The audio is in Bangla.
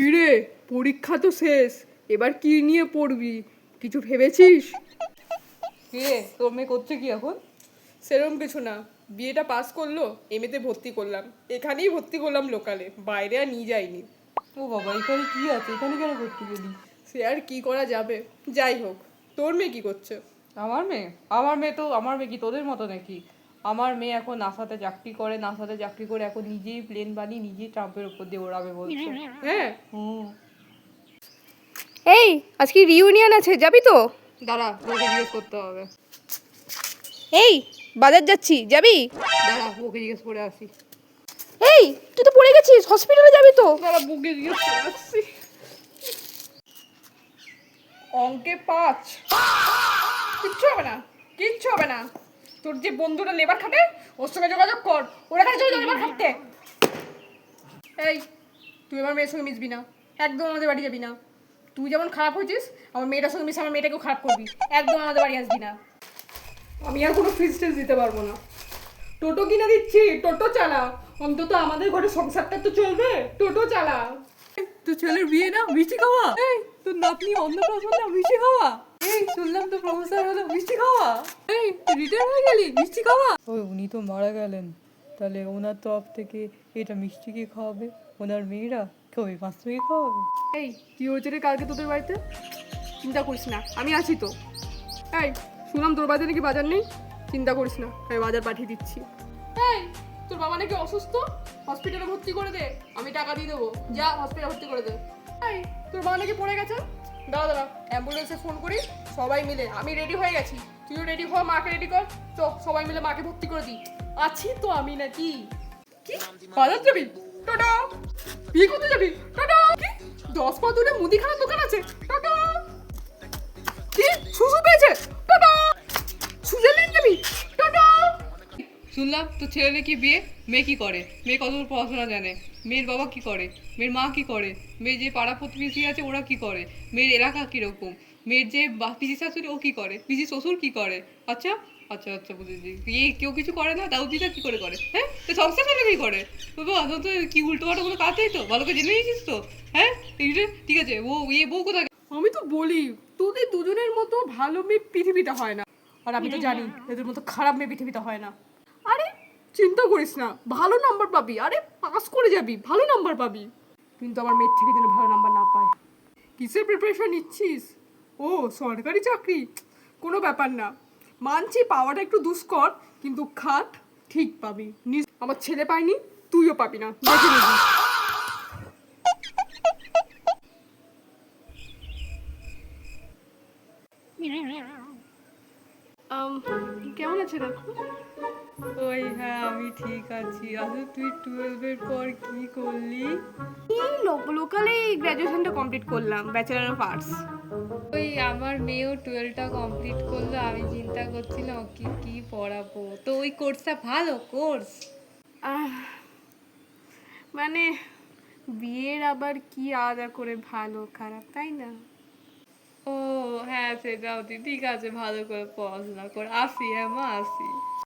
কিরে, পরীক্ষা তো শেষ, এবার কি নিয়ে পড়বি? কিছু ভেবেছিস? কিরে তোর মেয়ে করছে কি এখন? সেরকম কিছু না, বিয়েটা পাস করলো, এমএতে ভর্তি করলাম, এখানেই ভর্তি করলাম লোকালে, বাইরে আর নিয়ে যাইনি। ও বাবা, এখানে কি আছে? এখানে কেন করতে গেলি? সে আর কি করা যাবে, যাই হোক। তোর মেয়ে কি করছে? আমার মেয়ে কি তোদের মতো নাকি? আমার মেয়ে এখন নাসাতে চাকরি করে এখন নিজেই প্লেন বানিয়ে নিজেই ট্রাম্পের উপর দিয়ে ওড়াবে বলছে। হ্যাঁ। হুম। এই, আজকে রিউনিয়ন আছে, যাবি তো? দাঁড়া, ওকে জিজ্ঞেস করতে হবে। এই, বাজার যাচ্ছি, যাবি? দাঁড়া, ওকে জিজ্ঞেস করে আসি। এই, তুই তো পড়ে গেছিস, হসপিটালে যাবি তো? দাঁড়া, বুকে জিজ্ঞেস করে আসছি। অঙ্কে 5। কিচ্ছু হবে না, কিচ্ছু হবে না। তোর যে বন্ধুরা লেবার খাটে, ওর সঙ্গে যোগাযোগ কর, ওরা কাছে চলে লেবার খাটতে। এই, তুই আমার মেয়ের সঙ্গে মিশবি না, একদম আমাদের বাড়ি যাবি না। তুই যেমন খারাপ হয়েছিস, আমার মেয়েটার সঙ্গে মিশে আমার মেয়েটাকেও খারাপ করবি। একদম আমাদের বাড়ি আসবি না। আমি আর কোনো ফিস টিস দিতে পারবো না। টোটো কিনে দিচ্ছি, টোটো চালা, অন্তত আমাদের ঘরে সংসারটা তো চলবে। টোটো চালা। তোর ছেলের বিয়ে না, মিষ্টি খাওয়া? এই, তোর নাতনি অন্নপ্রাশন না, মিষ্টি খাওয়া? এই, শুনলাম তো প্রফেসর হলো, মিষ্টি খাওয়া? এই, তুই রিটায়ার হয়ে গেলি, মিষ্টি খাওয়া? ওই উনি তো মারা গেলেন, তাহলে ওনার তরফ থেকে এটা মিষ্টি কে খাওয়াবে? ওনার মেয়েরা কই মাছ থেকে খাওয়াবে? এই, কি হয়েছে রে কালকে তোদের বাড়িতে? চিন্তা করিস না, আমি আছি তো। এই, শুনলাম তোর বাড়িতে নাকি বাজার নেই। চিন্তা করিস না, আমি বাজার পাঠিয়ে দিচ্ছি। এই, তোর বাবা নাকি অসুস্থ, হসপিটালে ভর্তি করে দে, আমি টাকা দিয়ে দেবো। যা হসপিটালে ভর্তি করে দে। এই, তোর বাবা নাকি পড়ে গেছে। দাঁড়া দাঁড়া, অ্যাম্বুলেন্সে ফোন করি, সবাই মিলে। আমি রেডি হয়ে গেছি, তুইও রেডি হ, মাকে রেডি কর। চ, সবাই মিলে মাকে ভর্তি করে দিই। আছি তো আমি নাকি। কি, বাজার যাবি? টাটা। বিয়ে করতে যাবি? টাটা। কি, 10 পা দূরে মুদিখানার দোকান আছে? টাটা। কি, শুশু পেয়েছে? টাটা। সুইজারল্যান্ড যাবি? টাটা। শুনলাম তো ছেলে নাকি বিয়ে, মেয়ে কি করে? মেয়ে কত পড়াশোনা জানে? মেয়ের বাবা কি করে? মেয়ের মা কি করে? মেয়ের যে পাড়া প্রতিবেশী আছে ওরা কি করে? মেয়ের এলাকা কিরকম? মেয়ের যে পিসি শাশুড়ি ও কি করে? পিসি শ্বশুর কি করে? আচ্ছা আচ্ছা আচ্ছা, বুঝেছি। এই কেউ কিছু করে না, দাউদিটা কি করে করে? হ্যাঁ, তো সংসার চলে কি করে? বাবা তো তো কি উল্টো পাল্টা কোনো কাজই তো ভালো করে জেনে নিয়েছিস তো? হ্যাঁ, ঠিক আছে। ও বউ কোথায়? আমি তো বলি, তোদের দুজনের মতো ভালো মেয়ে পৃথিবীতে হয় না, আর আমি তো জানি এদের মতো খারাপ মেয়ে পৃথিবীতে হয় না। আরে চিন্তা করিস না, ভালো নাম্বার পাবি। আরে পাস করে যাবি, ভালো নাম্বার পাবি। কিন্তু আমার মেয়ের থেকে যেন ভালো নাম্বার না পায়। কিসের প্রিপারেশন নিচ্ছিস? ও, সরকারি চাকরি? কোনো ব্যাপার না, মানছি পাওয়াটা একটু দুষ্কর, কিন্তু খাট ঠিক পাবি। আমার ছেলে পায়নি, তুইও পাবি না, দেখে নিবি। কেমন আছেন আপনি? ওই হ্যাঁ, আমি ঠিক আছি। আচ্ছা, তুই 12-এর পর কি করলি? এই লোকালে গ্র্যাজুয়েশনটা কমপ্লিট করলাম, ব্যাচেলর অফ আর্টস। ওই আমার মেয়েও 12টা কমপ্লিট করলো, আমি চিন্তা করছিলাম ওকে কি পড়াবো। তো ওই কোর্সটা ভালো কোর্স? মানে বিয়ের আবার কি আলাদা করে ভালো খারাপ, তাই না? ও হ্যাঁ, সেটাও ঠিক আছে, ভালো করে পড়াশোনা কর। আসি, হ্যাঁ মা, আসি।